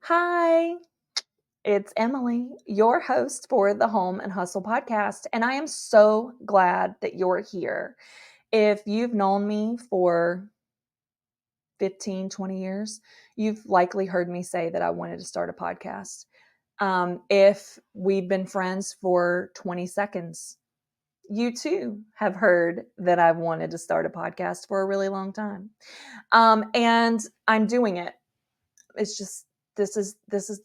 Hi, it's Emily, your host for the Home and Hustle podcast, and I am so glad that you're here. If you've known me for 15, 20 years, you've likely heard me say that I wanted to start a podcast. If we've been friends for 20 seconds, you too have heard that I've wanted to start a podcast for a really long time. And I'm doing it. It's just this is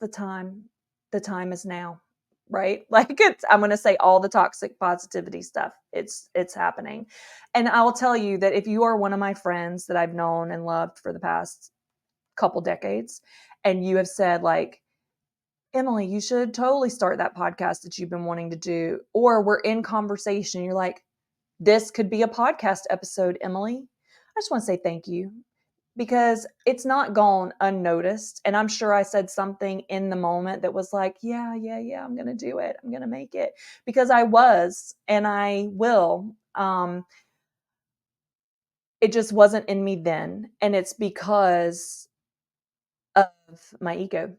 the time. The time is now, right? Like I'm going to say all the toxic positivity stuff. It's happening. And I'll tell you that if you are one of my friends that I've known and loved for the past couple decades and you have said like, Emily, you should totally start that podcast that you've been wanting to do, or we're in conversation, you're like, this could be a podcast episode, Emily. I just want to say thank you because it's not gone unnoticed. And I'm sure I said something in the moment that was like, yeah, I'm going to do it. I'm going to make it because I was and I will. It just wasn't in me then. And it's because of my ego.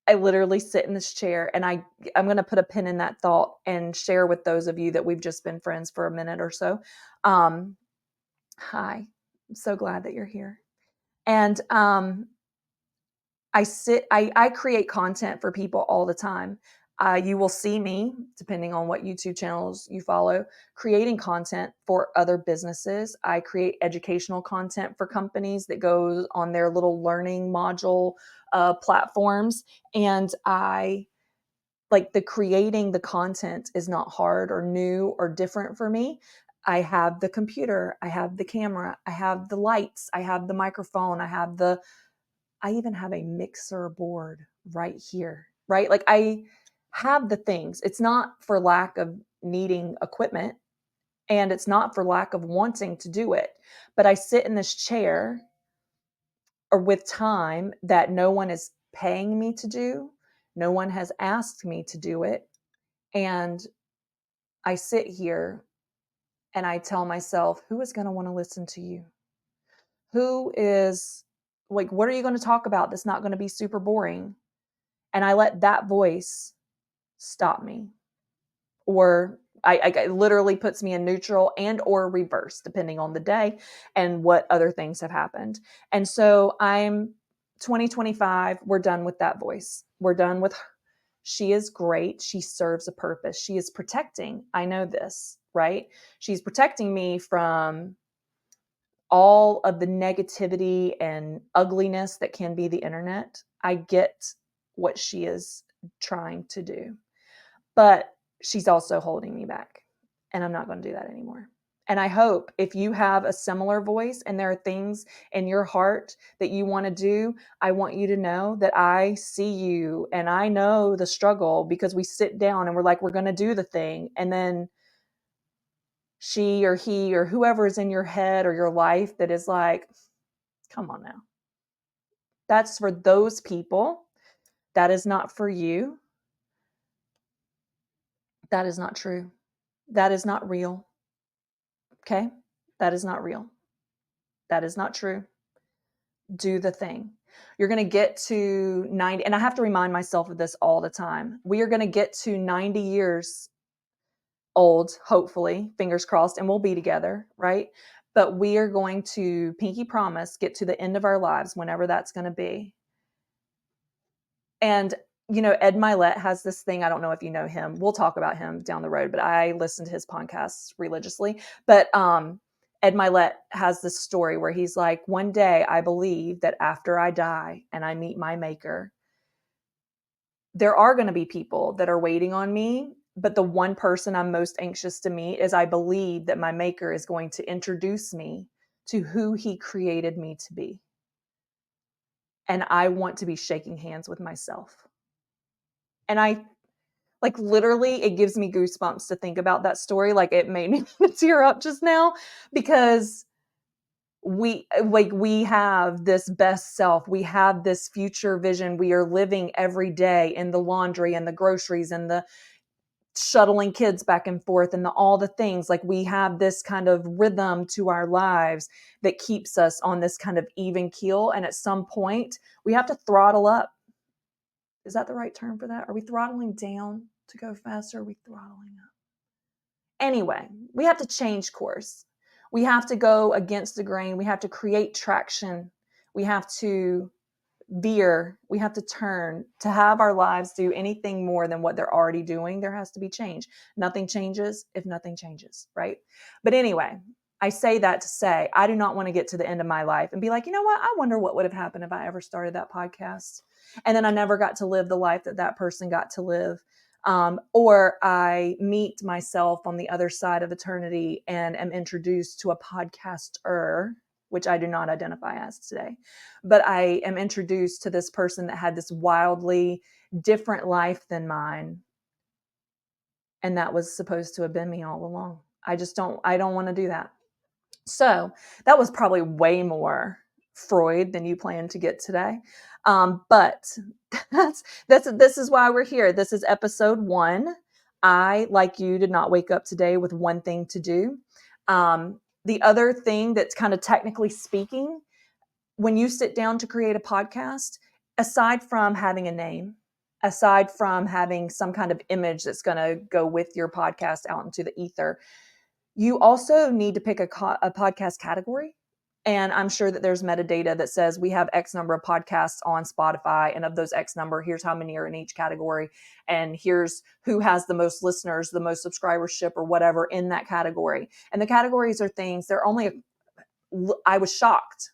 I literally sit in this chair and I'm going to put a pin in that thought and share with those of you that we've just been friends for a minute or so. Hi, I'm so glad that you're here. And I create content for people all the time. You will see me, depending on what YouTube channels you follow, creating content for other businesses. I create educational content for companies that goes on their little learning module platforms. And I like the creating the content is not hard or new or different for me. I have the computer, I have the camera, I have the lights, I have the microphone, I even have a mixer board right here, right? Like I have the things. It's not for lack of needing equipment and it's not for lack of wanting to do it. But I sit in this chair or with time that no one is paying me to do. No one has asked me to do it. And I sit here and I tell myself, who is going to want to listen to you? Who is like, what are you going to talk about that's not going to be super boring? And I let that voice stop me, or I literally puts me in neutral and or reverse depending on the day and what other things have happened. And so I'm 2025, we're done with that voice. We're done with her. She is great. She serves a purpose. She is protecting. I know this, right? She's protecting me from all of the negativity and ugliness that can be the internet. I get what she is trying to do, but she's also holding me back. And I'm not going to do that anymore. And I hope if you have a similar voice and there are things in your heart that you want to do, I want you to know that I see you and I know the struggle because we sit down and we're like, we're going to do the thing. And then she or he or whoever is in your head or your life that is like, come on now. That's for those people. That is not for you. That is not true. That is not real. Okay? That is not real. That is not true. Do the thing. You're going to get to 90, and I have to remind myself of this all the time. We are going to get to 90 years old, hopefully, fingers crossed, and we'll be together, right? But we are going to, pinky promise, get to the end of our lives, whenever that's going to be. And Ed Milet has this thing. I don't know if you know him. We'll talk about him down the road, but I listen to his podcasts religiously. But Ed Milet has this story where he's like, one day I believe that after I die and I meet my maker, there are going to be people that are waiting on me. But the one person I'm most anxious to meet is I believe that my maker is going to introduce me to who he created me to be. And I want to be shaking hands with myself. And I like literally it gives me goosebumps to think about that story. Like it made me tear up just now because we have this best self. We have this future vision. We are living every day in the laundry and the groceries and the shuttling kids back and forth and all the things. Like we have this kind of rhythm to our lives that keeps us on this kind of even keel. And at some point we have to throttle up Is that the right term for that? Are we throttling down to go faster? Or are we throttling up? Anyway, we have to change course. We have to go against the grain. We have to create traction. We have to veer. We have to turn. To have our lives do anything more than what they're already doing, there has to be change. Nothing changes if nothing changes, right? But anyway, I say that to say I do not want to get to the end of my life and be like, you know what? I wonder what would have happened if I ever started that podcast. And then I never got to live the life that that person got to live. Or I meet myself on the other side of eternity and am introduced to a podcaster, which I do not identify as today, but I am introduced to this person that had this wildly different life than mine. And that was supposed to have been me all along. I don't want to do that. So that was probably way more Freud than you planned to get today. But this is why we're here. This is episode 1. I, like you, did not wake up today with one thing to do. The other thing that's kind of technically speaking, when you sit down to create a podcast, aside from having a name, aside from having some kind of image that's going to go with your podcast out into the ether, you also need to pick a podcast category. And I'm sure that there's metadata that says we have X number of podcasts on Spotify, and of those X number, here's how many are in each category. And here's who has the most listeners, the most subscribership, or whatever in that category. And the categories are things, I was shocked.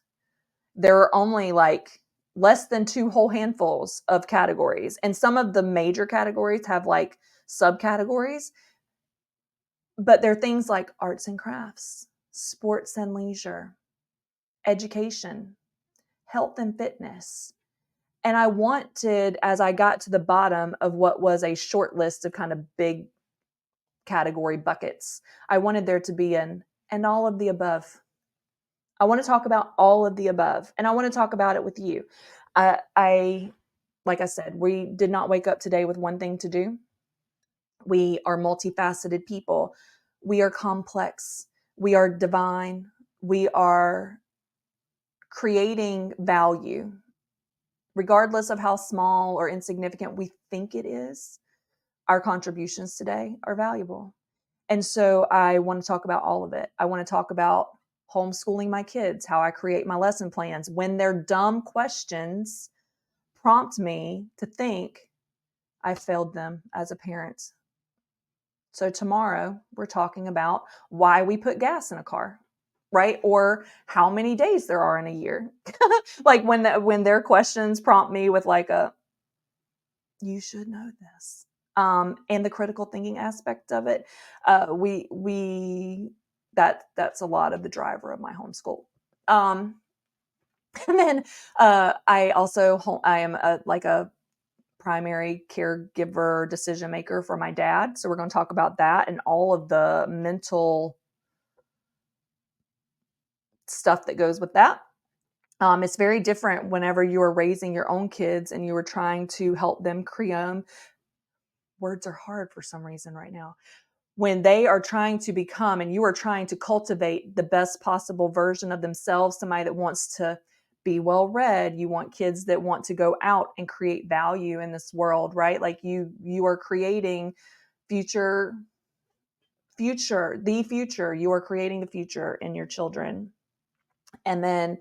There are only like less than 2 whole handfuls of categories. And some of the major categories have like subcategories. But they're things like arts and crafts, sports and leisure, education, health and fitness. And I wanted, as I got to the bottom of what was a short list of kind of big category buckets, I wanted there to be and all of the above. I want to talk about all of the above, and I want to talk about it with you. Like I said, we did not wake up today with one thing to do. We are multifaceted people. We are complex. We are divine. We are creating value, regardless of how small or insignificant we think it is. Our contributions today are valuable. And so I want to talk about all of it. I want to talk about homeschooling my kids, how I create my lesson plans. When their dumb questions prompt me to think, I failed them as a parent. So tomorrow we're talking about why we put gas in a car, right? Or how many days there are in a year. Like when their questions prompt me with like you should know this. And the critical thinking aspect of it, that's a lot of the driver of my homeschool. And then I am a primary caregiver decision maker for my dad. So we're going to talk about that and all of the mental stuff that goes with that. It's very different whenever you are raising your own kids and you are trying to help them create. Words are hard for some reason right now. When they are trying to become and you are trying to cultivate the best possible version of themselves, somebody that wants to be well read, you want kids that want to go out and create value in this world, right? Like you are creating the future. You are creating the future in your children. And then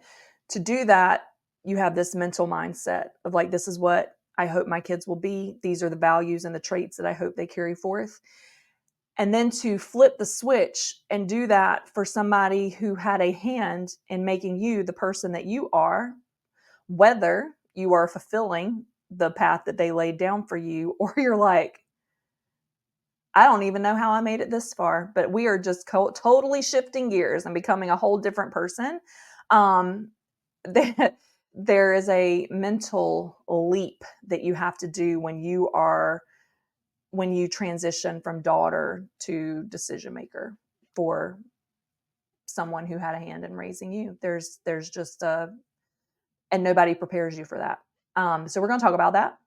to do that, you have this mental mindset of like, this is what I hope my kids will be. These are the values and the traits that I hope they carry forth. And then to flip the switch and do that for somebody who had a hand in making you the person that you are, whether you are fulfilling the path that they laid down for you, or you're like, I don't even know how I made it this far, but we are just totally shifting gears and becoming a whole different person. There is a mental leap that you have to do when you transition from daughter to decision maker for someone who had a hand in raising you. There's just and nobody prepares you for that. So we're going to talk about that.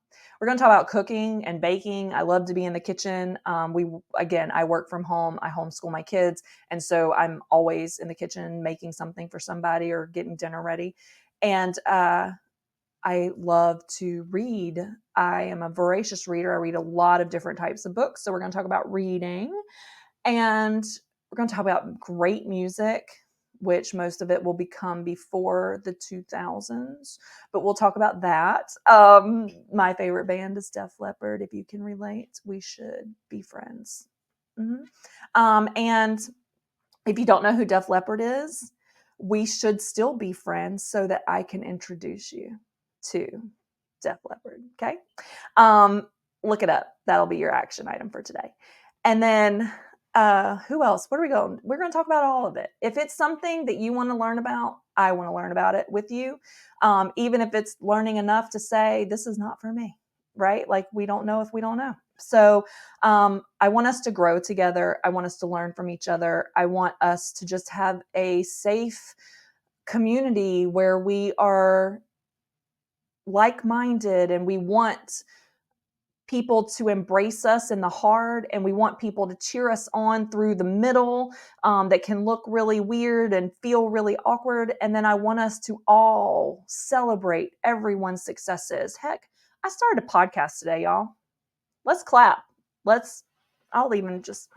We're going to talk about cooking and baking. I love to be in the kitchen. I work from home. I homeschool my kids. And so I'm always in the kitchen making something for somebody or getting dinner ready. And I I love to read. I am a voracious reader. I read a lot of different types of books. So we're going to talk about reading, and we're going to talk about great music, which most of it will become before the 2000s, but we'll talk about that. My favorite band is Def Leppard. If you can relate, we should be friends. And if you don't know who Def Leppard is, we should still be friends so that I can introduce you to Def Leppard. Okay. Look it up. That'll be your action item for today. And then who else? What are we going? We're going to talk about all of it. If it's something that you want to learn about, I want to learn about it with you. Even if it's learning enough to say, this is not for me, right? Like, we don't know if we don't know. So I want us to grow together. I want us to learn from each other. I want us to just have a safe community where we are like-minded, and we want people to embrace us in the hard, and we want people to cheer us on through the middle, that can look really weird and feel really awkward. And then I want us to all celebrate everyone's successes. Heck, I started a podcast today, y'all. Let's clap. I'll even just,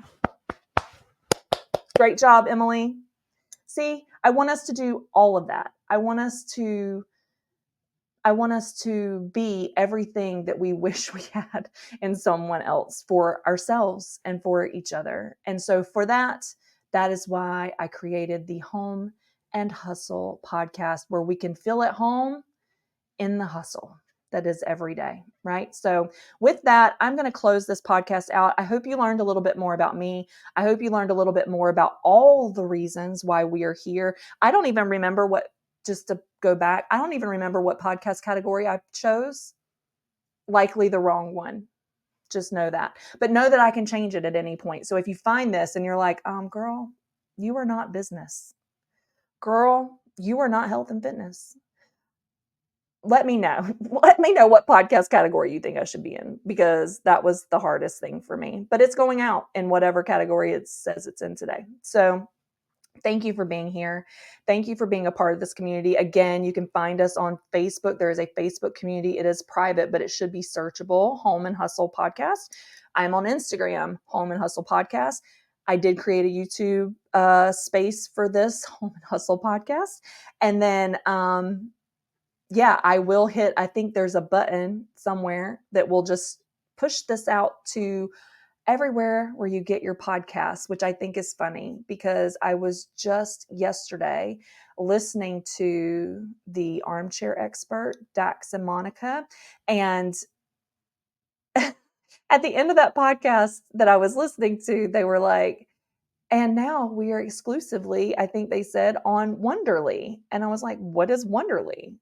great job, Emily. See, I want us to do all of that. I want us to be everything that we wish we had in someone else, for ourselves and for each other. And so for that is why I created the Home and Hustle podcast, where we can feel at home in the hustle that is every day, right? So with that, I'm going to close this podcast out. I hope you learned a little bit more about me. I hope you learned a little bit more about all the reasons why we are here. I don't even remember just to go back, I don't even remember what podcast category I chose. Likely the wrong one. Just know that. But know that I can change it at any point. So if you find this and you're like, girl, you are not business. Girl, you are not health and fitness. Let me know. Let me know what podcast category you think I should be in, because that was the hardest thing for me. But it's going out in whatever category it says it's in today. So thank you for being here. Thank you for being a part of this community. Again, you can find us on Facebook. There is a Facebook community. It is private, but it should be searchable. Home and Hustle Podcast. I'm on Instagram, Home and Hustle Podcast. I did create a YouTube space for this Home and Hustle Podcast. And then, I will hit, I think there's a button somewhere that will just push this out to everywhere where you get your podcasts, which I think is funny, because I was just yesterday listening to the Armchair Expert, Dax and Monica. And at the end of that podcast that I was listening to, they were like, and now we are exclusively, I think they said, on Wonderly. And I was like, what is Wonderly?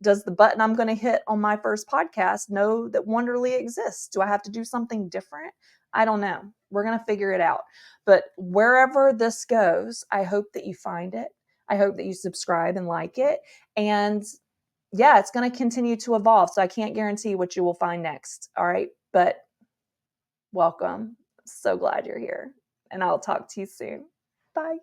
Does the button I'm going to hit on my first podcast know that Wonderly exists? Do I have to do something different? I don't know. We're going to figure it out. But wherever this goes, I hope that you find it. I hope that you subscribe and like it. And it's going to continue to evolve. So I can't guarantee what you will find next. All right. But welcome. So glad you're here. And I'll talk to you soon. Bye.